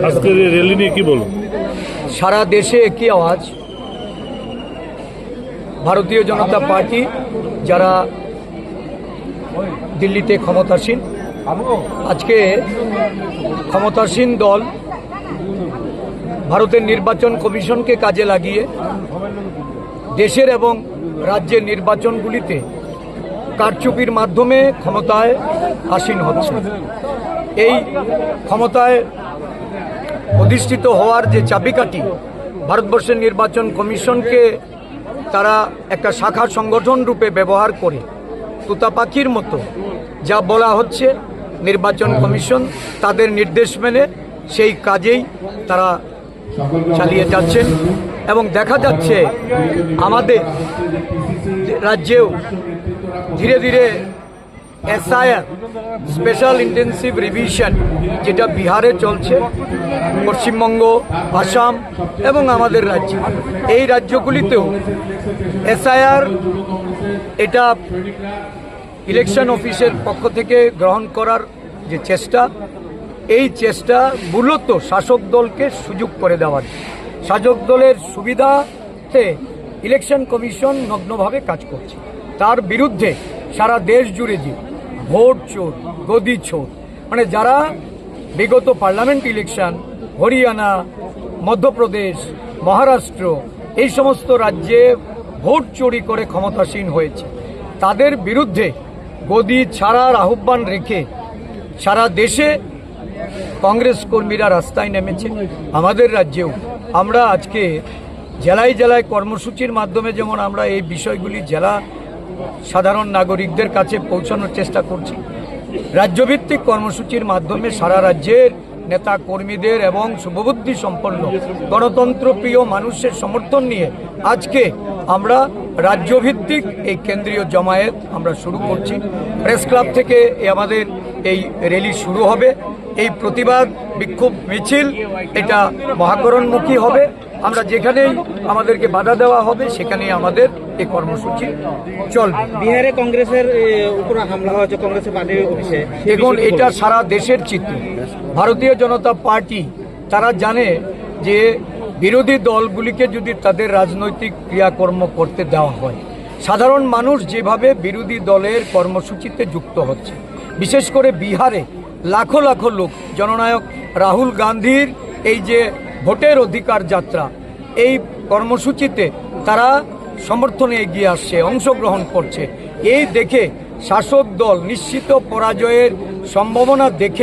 আজকের এই র্যালি নিয়ে কি বলুন? সারা দেশে একই আওয়াজ, ভারতীয় জনতা পার্টি যারা দিল্লিতে ক্ষমতাসীন, আজকে ক্ষমতাসীন দল ভারতের নির্বাচন কমিশনকে কাজে লাগিয়ে দেশের এবং রাজ্যের নির্বাচনগুলিতে কারচুপির মাধ্যমে ক্ষমতায় আসীন হচ্ছে। এই ক্ষমতায় অধিষ্ঠিত হওয়ার যে চাবিকাঠি, ভারতবর্ষের নির্বাচন কমিশনকে তারা একটা শাখা সংগঠন রূপে ব্যবহার করে তোতা পাখির মতো যা বলা হচ্ছে, নির্বাচন কমিশন তাদের নির্দেশ মেনে সেই কাজেই তারা চালিয়ে যাচ্ছেন। এবং দেখা যাচ্ছে আমাদের রাজ্যেও ধীরে ধীরে এসআইআর স্পেশাল ইন্টেন্সিভ রিভিশন, যেটা বিহারে চলছে, পশ্চিমবঙ্গ, আসাম এবং আমাদের রাজ্য, এই রাজ্যগুলিতেও এসআইআর এটা ইলেকশন অফিসের পক্ষ থেকে গ্রহণ করার যে চেষ্টা, এই চেষ্টা মূলত শাসক দলকে সুযোগ করে দেওয়ার। শাসক দলের সুবিধাতে ইলেকশন কমিশন নগ্নভাবে কাজ করছে। তার বিরুদ্ধে সারা দেশ জুড়ে যে ভোট চোর, গদি চোর, মানে যারা বিগত পার্লামেন্ট ইলেকশন, হরিয়ানা, মধ্যপ্রদেশ, মহারাষ্ট্র, এই সমস্ত রাজ্যে ভোট চুরি করে ক্ষমতাসীন হয়েছে, তাদের বিরুদ্ধে গদি ছাড়ার আহ্বান রেখে সারা দেশে কংগ্রেস কর্মীরা রাস্তায় নেমেছে। আমাদের রাজ্যেও আমরা আজকে জেলায় জেলায় কর্মসূচির মাধ্যমে যেমন আমরা এই বিষয়গুলি জেলা সাধারণ নাগরিকদের কাছে পৌঁছানোর চেষ্টা করছি, রাজ্যভিত্তিক কর্মসূচির মাধ্যমে সারা রাজ্যের নেতা কর্মীদের এবং শুভবুদ্ধি সম্পন্ন গণতন্ত্রপ্রিয় মানুষের সমর্থন নিয়ে আজকে আমরা রাজ্যভিত্তিক এই কেন্দ্রীয় জমায়েত আমরা শুরু করছি। প্রেস ক্লাব থেকে আমাদের এই র্যালি শুরু হবে। এই প্রতিবাদ বিক্ষোভ মিছিল এটা মহাকরণমুখী হবে। আমরা যেখানেই আমাদেরকে বাধা দেওয়া হবে সেখানেই আমাদের এই কর্মসূচি চলবে। বিহারে কংগ্রেসের উপর হামলা হয়েছে, কংগ্রেসের পার্টি অফিসে, এখন এটা সারা দেশের চিত্র। ভারতীয় জনতা পার্টি তারা জানে যে বিরোধী দলগুলিকে যদি তাদের রাজনৈতিক ক্রিয়াকর্ম করতে দেওয়া হয়, সাধারণ মানুষ যেভাবে বিরোধী দলের কর্মসূচিতে যুক্ত হচ্ছে, বিশেষ করে বিহারে লাখো লাখো লোক জননায়ক রাহুল গান্ধীর এই যে ভোটের অধিকার যাত্রা, এই কর্মসূচিতে তারা সমর্থনে এগিয়ে আসছে, অংশগ্রহণ করছে। এই দেখে শাসক দল নিশ্চিত পরাজয়ের সম্ভাবনা দেখে